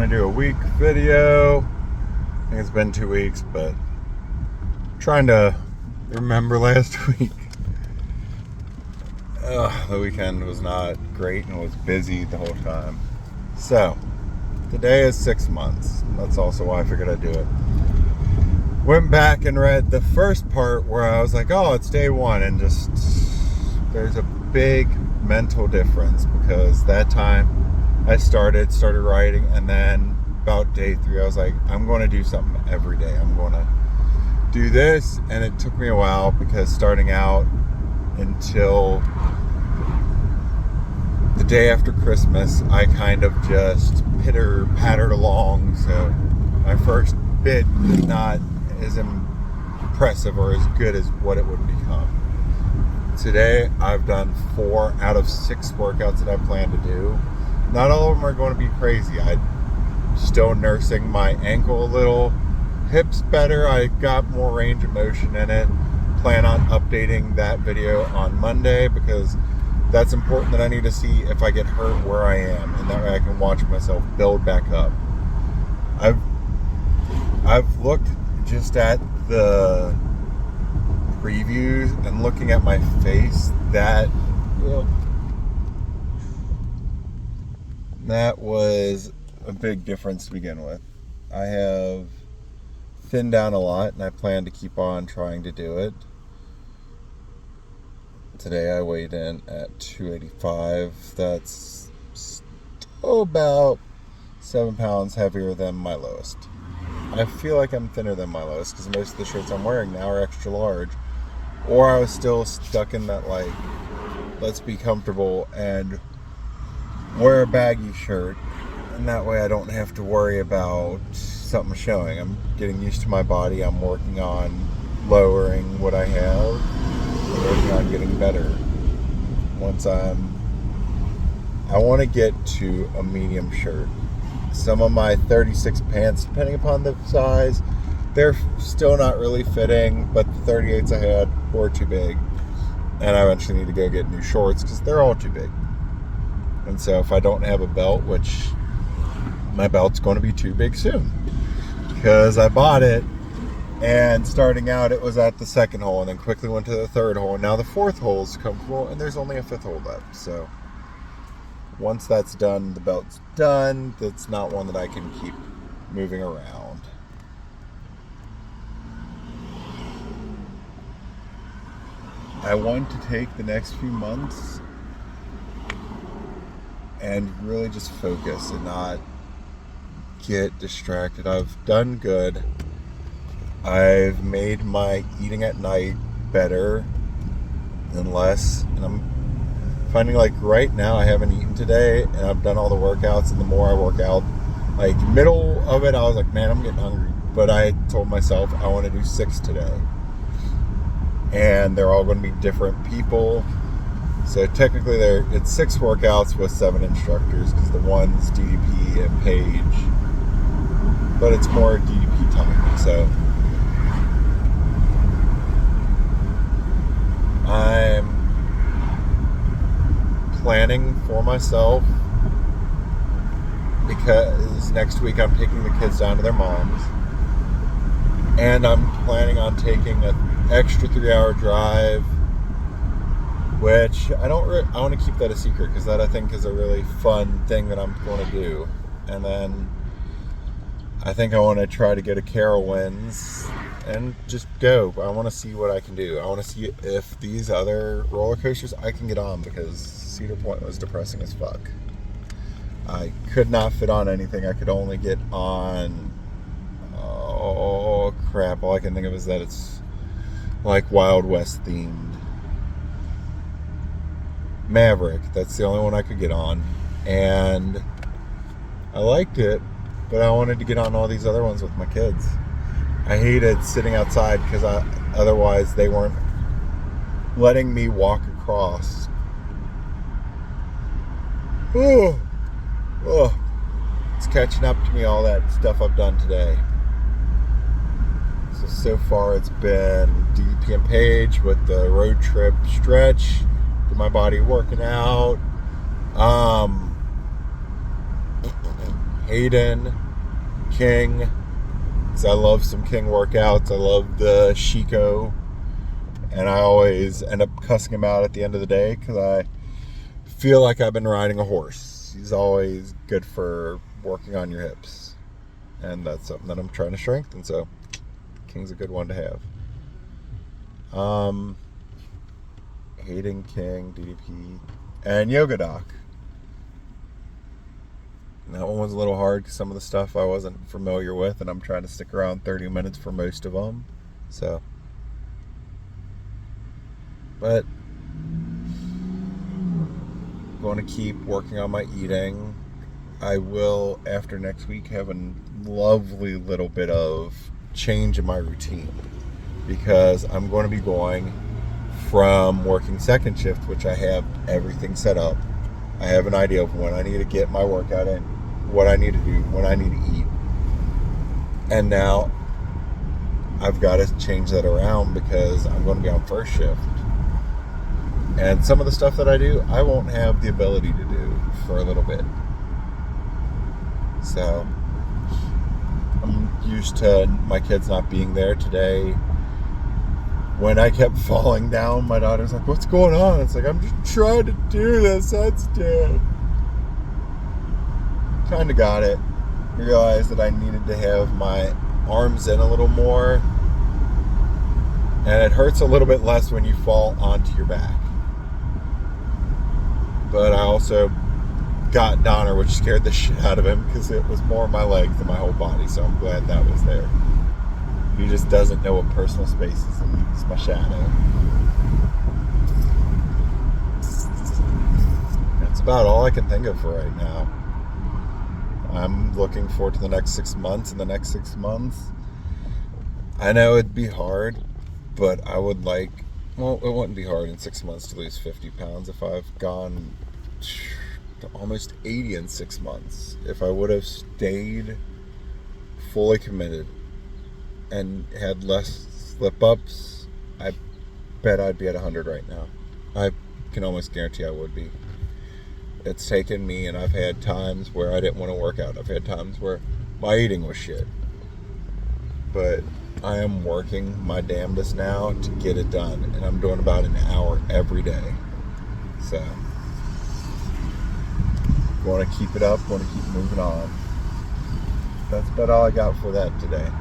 to do a week video. I think it's been 2 weeks, but trying to remember last week. The weekend was not great and was busy the whole time. So, today is 6 months. That's also why I figured I'd do it. Went back and read the first part where I was like, oh, it's day one, and just there's a big mental difference because that time I started writing, and then about day 3 I was like, I'm going to do something every day. I'm going to do this, and it took me a while because starting out until the day after Christmas, I kind of just pitter-pattered along, so my first bit was not as impressive or as good as what it would become. Today, I've done 4 out of 6 workouts that I plan to do. Not all of them are going to be crazy. I'm still nursing my ankle a little. Hips better. I got more range of motion in it. Plan on updating that video on Monday because that's important that I need to see if I get hurt where I am, and that way I can watch myself build back up. I've looked just at the previews and looking at my face, that was a big difference to begin with. I have thinned down a lot, and I plan to keep on trying to do it. Today I weighed in at 285. That's still about 7 pounds heavier than my lowest. I feel like I'm thinner than my lowest because most of the shirts I'm wearing now are extra large. Or I was still stuck in that, like, let's be comfortable and wear a baggy shirt, and that way I don't have to worry about something showing. I'm getting used to my body. I'm working on lowering what I have. I'm working on getting better. I want to get to a medium shirt. Some of my 36 pants, depending upon the size, they're still not really fitting, but the 38s I had were too big. And I eventually need to go get new shorts because they're all too big. And so if I don't have a belt, which my belt's going to be too big soon, because I bought it, and starting out it was at the 2nd hole, and then quickly went to the 3rd hole, and now the 4th hole is comfortable, and there's only a 5th hole left. So once that's done, the belt's done. That's not one that I can keep moving around. I want to take the next few months and really just focus and not get distracted. I've done good. I've made my eating at night better and less, and I'm finding like right now I haven't eaten today, and I've done all the workouts, and the more I work out, like middle of it I was like, man, I'm getting hungry, but I told myself I want to do 6 today, and they're all going to be different people. So technically it's 6 workouts with 7 instructors because the one's DDP and Paige, but it's more DDP time. So I'm planning for myself because next week I'm taking the kids down to their mom's, and I'm planning on taking an extra 3-hour drive, which I want to keep that a secret because that I think is a really fun thing that I'm going to do. And then I think I want to try to go to Carowinds and just go. I want to see what I can do. I want to see if these other roller coasters I can get on, because Cedar Point was depressing as fuck. I could not fit on anything. I could only get on, oh crap, all I can think of is that it's like Wild West themed. Maverick, that's the only one I could get on, and I liked it, but I wanted to get on all these other ones with my kids. I hated sitting outside because otherwise they weren't letting me walk across. It's catching up to me, all that stuff I've done today. So far it's been DDP and Paige with the road trip stretch, get my body working out. Hayden, King, because I love some King workouts. I love the Chico, and I always end up cussing him out at the end of the day because I feel like I've been riding a horse. He's always good for working on your hips, and that's something that I'm trying to strengthen. So King's a good one to have. Hayden, King, DDP, and Yoga Doc. And that one was a little hard because some of the stuff I wasn't familiar with, and I'm trying to stick around 30 minutes for most of them. So, but I'm going to keep working on my eating. I will, after next week, have a lovely little bit of change in my routine because I'm going to be going from working second shift, which I have everything set up. I have an idea of when I need to get my workout in, what I need to do, when I need to eat. And now I've got to change that around because I'm going to be on first shift. And some of the stuff that I do, I won't have the ability to do for a little bit. So I'm used to my kids not being there today. When I kept falling down, my daughter's like, "What's going on?" It's like, "I'm just trying to do this. That's dead." Kind of got it. Realized that I needed to have my arms in a little more. And it hurts a little bit less when you fall onto your back. But I also got Donner, which scared the shit out of him because it was more my legs than my whole body. So I'm glad that was there. He just doesn't know what personal space is, and he's my shadow. That's about all I can think of for right now. I'm looking forward to the next 6 months. In the next 6 months, I know it'd be hard, but I would like, well, it wouldn't be hard in 6 months to lose 50 pounds if I've gone to almost 80 in 6 months. If I would have stayed fully committed and had less slip-ups, I bet I'd be at 100 right now. I can almost guarantee I would be. It's taken me, and I've had times where I didn't want to work out. I've had times where my eating was shit. But I am working my damnedest now to get it done, and I'm doing about an hour every day. So, want to keep it up, want to keep moving on. That's about all I got for that today.